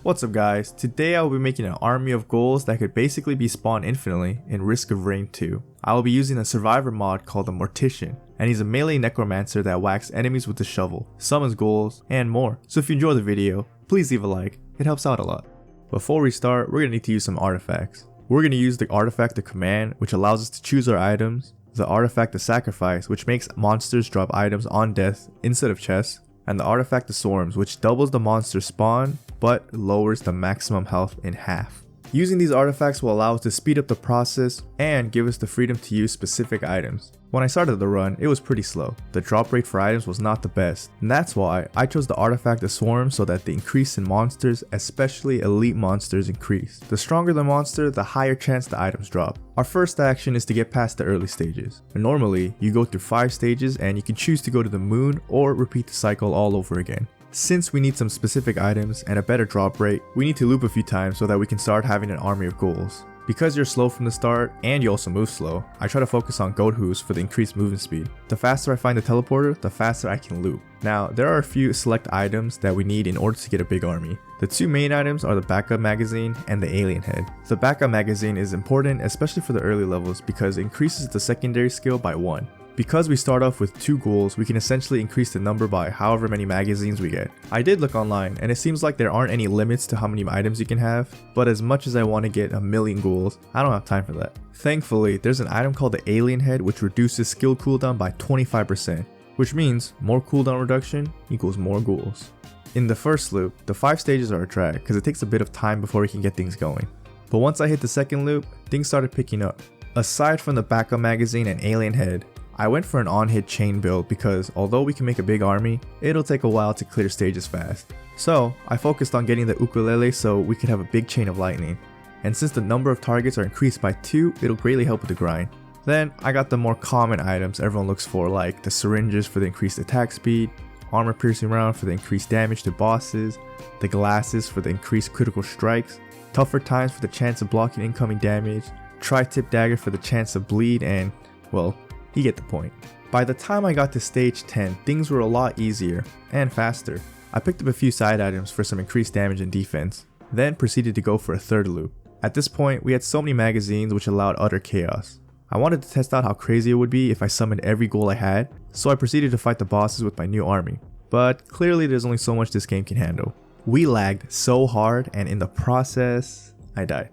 What's up guys, today I will be making an army of ghouls that could basically be spawned infinitely in Risk of Rain 2. I will be using a survivor mod called the Mortician, and he's a melee necromancer that whacks enemies with the shovel, summons ghouls, and more. So if you enjoy the video, please leave a like, it helps out a lot. Before we start, we're going to need to use some artifacts. We're going to use the artifact of command, which allows us to choose our items, the artifact of sacrifice, which makes monsters drop items on death instead of chests, and the artifact of swarms, which doubles the monster spawn but lowers the maximum health in half. Using these artifacts will allow us to speed up the process and give us the freedom to use specific items. When I started the run, it was pretty slow. The drop rate for items was not the best, and that's why I chose the artifact of swarm so that the increase in monsters, especially elite monsters, increase. The stronger the monster, the higher chance the items drop. Our first action is to get past the early stages. And normally, you go through 5 stages and you can choose to go to the moon or repeat the cycle all over again. Since we need some specific items and a better drop rate, we need to loop a few times so that we can start having an army of ghouls. Because you're slow from the start, and you also move slow, I try to focus on goat hooves for the increased movement speed. The faster I find the teleporter, the faster I can loop. Now, there are a few select items that we need in order to get a big army. The 2 main items are the backup magazine and the alien head. The backup magazine is important, especially for the early levels, because it increases the secondary skill by 1. Because we start off with 2 ghouls, we can essentially increase the number by however many magazines we get. I did look online, and it seems like there aren't any limits to how many items you can have, but as much as I want to get a million ghouls, I don't have time for that. Thankfully, there's an item called the alien head which reduces skill cooldown by 25%, which means more cooldown reduction equals more ghouls. In the first loop, the 5 stages are a drag because it takes a bit of time before we can get things going. But once I hit the second loop, things started picking up. Aside from the backup magazine and alien head, I went for an on-hit chain build because although we can make a big army, it'll take a while to clear stages fast. So I focused on getting the ukulele so we could have a big chain of lightning. And since the number of targets are increased by 2, it'll greatly help with the grind. Then I got the more common items everyone looks for, like the syringes for the increased attack speed, armor piercing round for the increased damage to bosses, the glasses for the increased critical strikes, tougher times for the chance of blocking incoming damage, tri-tip dagger for the chance of bleed, and well, you get the point. By the time I got to stage 10, things were a lot easier and faster. I picked up a few side items for some increased damage and defense, then proceeded to go for a third loop. At this point, we had so many magazines which allowed utter chaos. I wanted to test out how crazy it would be if I summoned every ghoul I had, so I proceeded to fight the bosses with my new army. But clearly there's only so much this game can handle. We lagged so hard, and in the process, I died.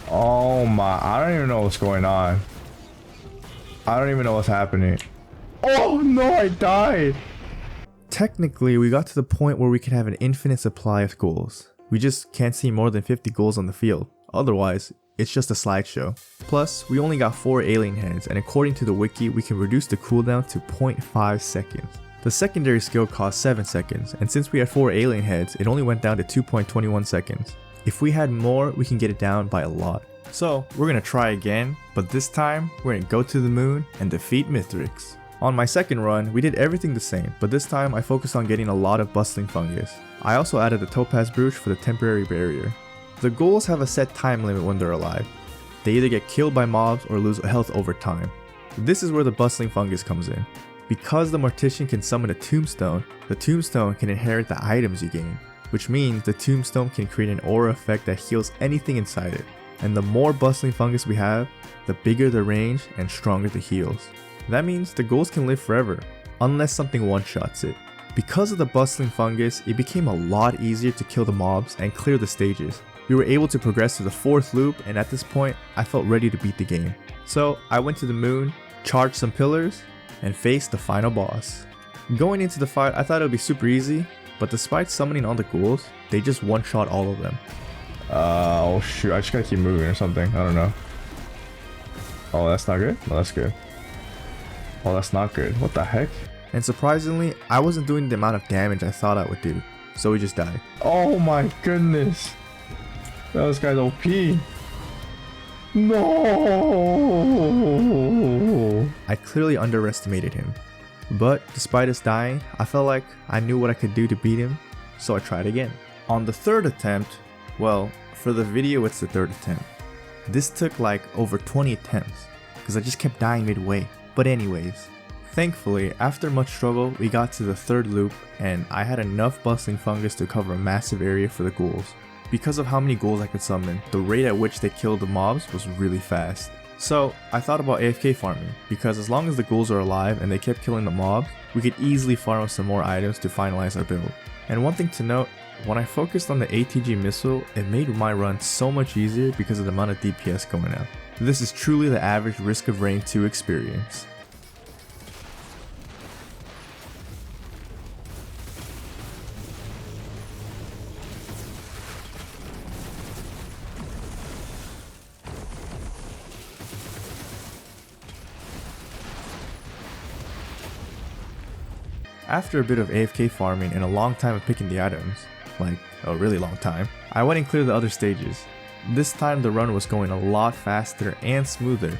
Oh my, I don't even know what's going on. I don't even know what's happening. Oh no, I died! Technically, we got to the point where we can have an infinite supply of ghouls. We just can't see more than 50 ghouls on the field. Otherwise, it's just a slideshow. Plus, we only got 4 alien heads, and according to the wiki, we can reduce the cooldown to 0.5 seconds. The secondary skill cost 7 seconds, and since we had 4 alien heads, it only went down to 2.21 seconds. If we had more, we can get it down by a lot. So, we're gonna try again, but this time, we're gonna go to the moon and defeat Mithrix. On my second run, we did everything the same, but this time I focused on getting a lot of bustling fungus. I also added the topaz brooch for the temporary barrier. The ghouls have a set time limit when they're alive. They either get killed by mobs or lose health over time. This is where the bustling fungus comes in. Because the Mortician can summon a tombstone, the tombstone can inherit the items you gain, which means the tombstone can create an aura effect that heals anything inside it. And the more bustling fungus we have, the bigger the range and stronger the heals. That means the ghouls can live forever, unless something one-shots it. Because of the bustling fungus, it became a lot easier to kill the mobs and clear the stages. We were able to progress to the 4th loop, and at this point, I felt ready to beat the game. So I went to the moon, charged some pillars, and faced the final boss. Going into the fight, I thought it would be super easy, but despite summoning all the ghouls, they just one-shot all of them. Oh shoot, I just gotta keep moving or something, I don't know. Oh, that's not good? No, that's good. Oh, that's not good. What the heck? And surprisingly, I wasn't doing the amount of damage I thought I would do, so we just died. Oh my goodness. This guy's OP. No! I clearly underestimated him. But despite us dying, I felt like I knew what I could do to beat him, so I tried again. On the 3rd attempt, well, for the video it's the 3rd attempt. This took like over 20 attempts, because I just kept dying midway. But anyways, Thankfully, after much struggle, we got to the third loop, and I had enough bustling fungus to cover a massive area for the ghouls. Because of how many ghouls I could summon, the rate at which they killed the mobs was really fast. So I thought about AFK farming, because as long as the ghouls are alive and they kept killing the mobs, we could easily farm up some more items to finalize our build. And one thing to note, when I focused on the ATG missile, it made my run so much easier because of the amount of DPS going up. This is truly the average Risk of Rain 2 experience. After a bit of AFK farming and a long time of picking the items, like a really long time, I went and cleared the other stages. This time the run was going a lot faster and smoother.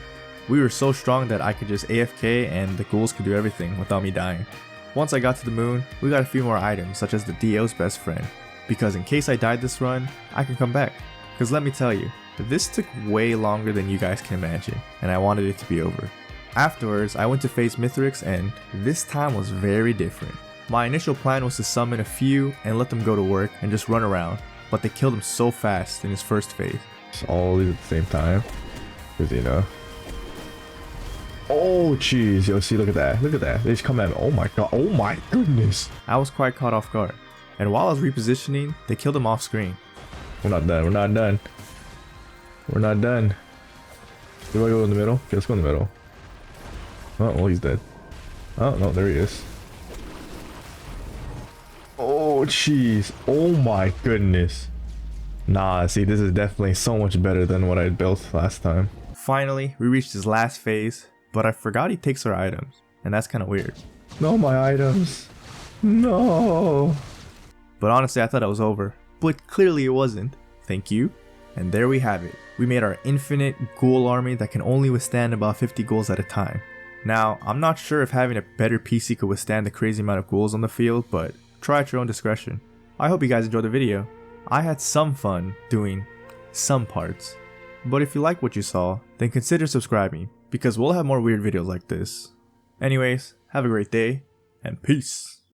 We were so strong that I could just AFK and the ghouls could do everything without me dying. Once I got to the moon, we got a few more items such as the DL's best friend, because in case I died this run, I can come back. Cause let me tell you, this took way longer than you guys can imagine, and I wanted it to be over. Afterwards, I went to face Mithrix, and this time was very different. My initial plan was to summon a few and let them go to work and just run around, but they killed him so fast in his first phase. Just all leave at the same time, because you know. Oh jeez, yo, see, look at that, they just come at me. Oh my god, oh my goodness. I was quite caught off guard, and while I was repositioning, they killed him off screen. We're not done, we're not done. Do I go in the middle? Okay, let's go in the middle. Oh, well, he's dead. Oh, no, there he is. Oh, jeez. Oh, my goodness. Nah, see, this is definitely so much better than what I built last time. Finally, we reached his last phase, but I forgot he takes our items, and that's kind of weird. No, my items. No. But honestly, I thought it was over. But clearly it wasn't. Thank you. And there we have it. We made our infinite ghoul army that can only withstand about 50 ghouls at a time. Now, I'm not sure if having a better PC could withstand the crazy amount of ghouls on the field, but try at your own discretion. I hope you guys enjoyed the video. I had some fun doing some parts. But if you like what you saw, then consider subscribing, because we'll have more weird videos like this. Anyways, have a great day, and peace!